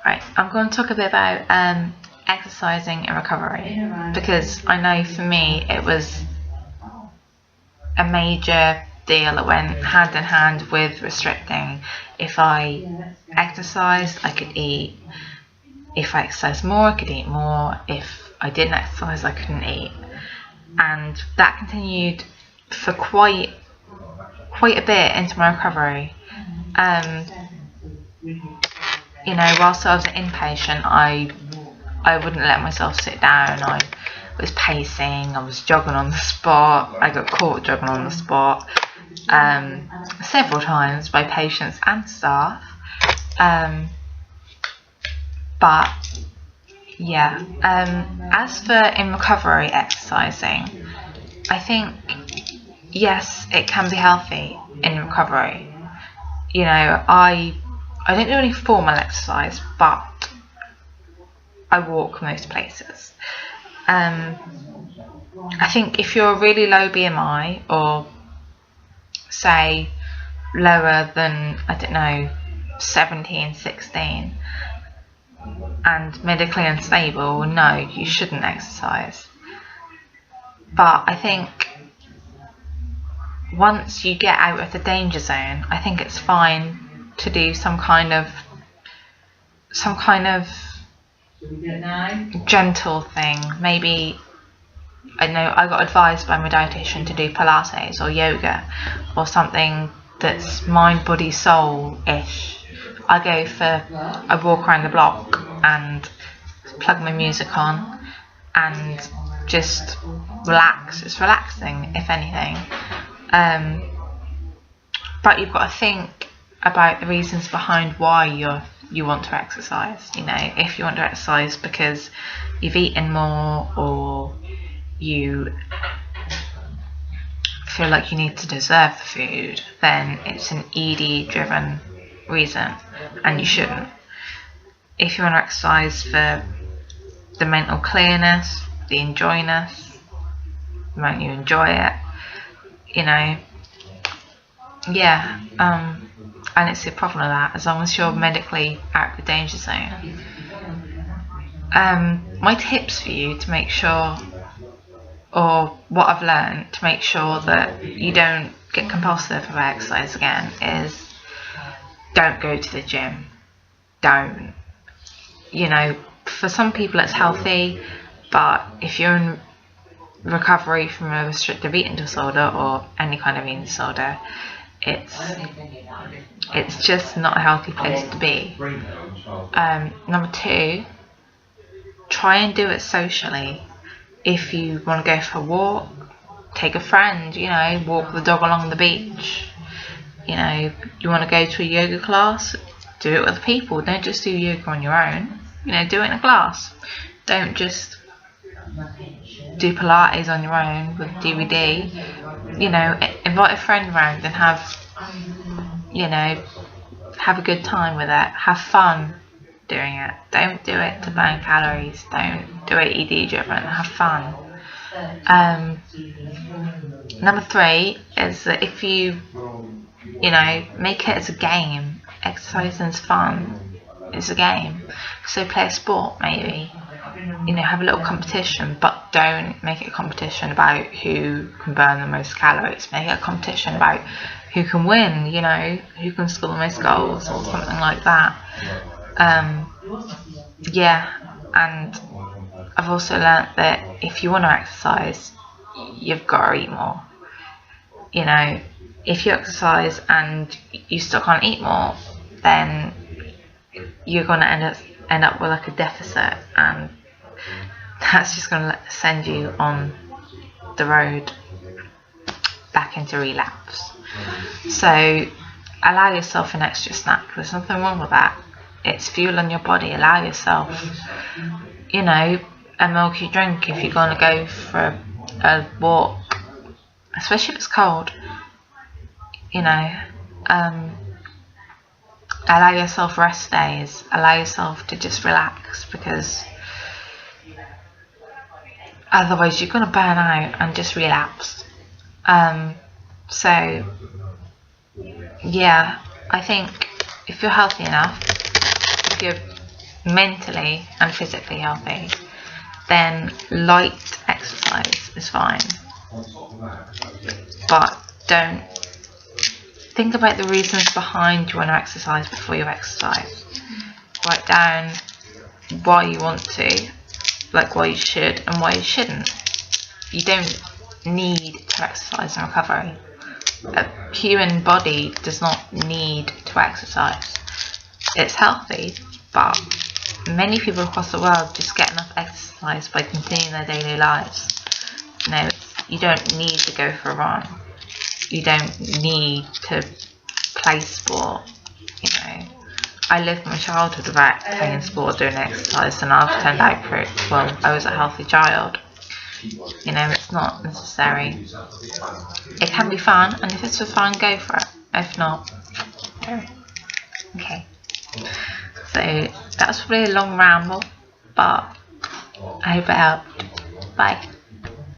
Right, I'm going to talk a bit about exercising in recovery, because I know for me it was a major deal that went hand in hand with restricting. If I exercised, I could eat. If I exercised more, I could eat more. If I didn't exercise, I couldn't eat. And that continued for quite a bit into my recovery. Whilst I was an inpatient, I wouldn't let myself sit down. I was pacing, I was jogging on the spot. I got caught jogging on the spot several times by patients and staff. As for in recovery exercising, I think yes, it can be healthy in recovery. I don't do any formal exercise, but I walk most places. I think if you're really low BMI, or say lower than, 17, 16, and medically unstable, no, you shouldn't exercise. But I think once you get out of the danger zone, I think it's fine to do some kind of gentle thing. Maybe, I got advised by my dietitian to do Pilates or yoga or something that's mind, body, soul-ish. I walk around the block and plug my music on and just relax. It's relaxing, if anything. But you've got to think about the reasons behind why you want to exercise. If you want to exercise because you've eaten more, or you feel like you need to deserve the food, then it's an ED driven reason, and you shouldn't. If you want to exercise for the mental clearness, the enjoyness, the moment you enjoy it, I don't see a problem with that, as long as you're medically out of the danger zone. My tips for you to make sure, or what I've learned to make sure that you don't get compulsive about exercise again, is don't go to the gym. Don't. For some people it's healthy, but if you're in recovery from a restrictive eating disorder or any kind of eating disorder, it's just not a healthy place to be. Number 2, try and do it socially. If you want to go for a walk, take a friend, walk the dog along the beach. You want to go to a yoga class, do it with people. Don't just do yoga on your own. Do it in a class. Don't just do Pilates on your own with DVD. Invite a friend around and have a good time with it. Have fun doing it. Don't do it to burn calories. Don't do it ED driven. Have fun. Number 3 is that if you make it as a game. Exercising's fun. It's a game. So play a sport, maybe. Have a little competition, but don't make it a competition about who can burn the most calories. Make it a competition about who can win, who can score the most goals, or something like that. And I've also learnt that if you want to exercise, you've got to eat more. If you exercise and you still can't eat more, then you're going to end up with like a deficit, and that's just going to send you on the road back into relapse. So allow yourself an extra snack. There's nothing wrong with that. It's fuel on your body. Allow yourself, a milky drink if you're going to go for a walk, especially if it's cold. Allow yourself rest days. Allow yourself to just relax, because otherwise you're going to burn out and just relapse. I think if you're healthy enough, if you're mentally and physically healthy, then light exercise is fine. But don't think about the reasons behind you want to exercise before you exercise. Write down why you want to, like why you should and why you shouldn't. You don't need to exercise in recovery. A human body does not need to exercise. It's healthy, but many people across the world just get enough exercise by continuing their daily lives. No, you don't need to go for a run. You don't need to play sport. You know, I lived my childhood without playing sport, doing exercise, and I've turned out pretty well. I was a healthy child. You know, it's not necessary. It can be fun, and if it's for fun, go for it. If not, don't. Okay. So that's probably a long ramble, but I hope it helped. Bye.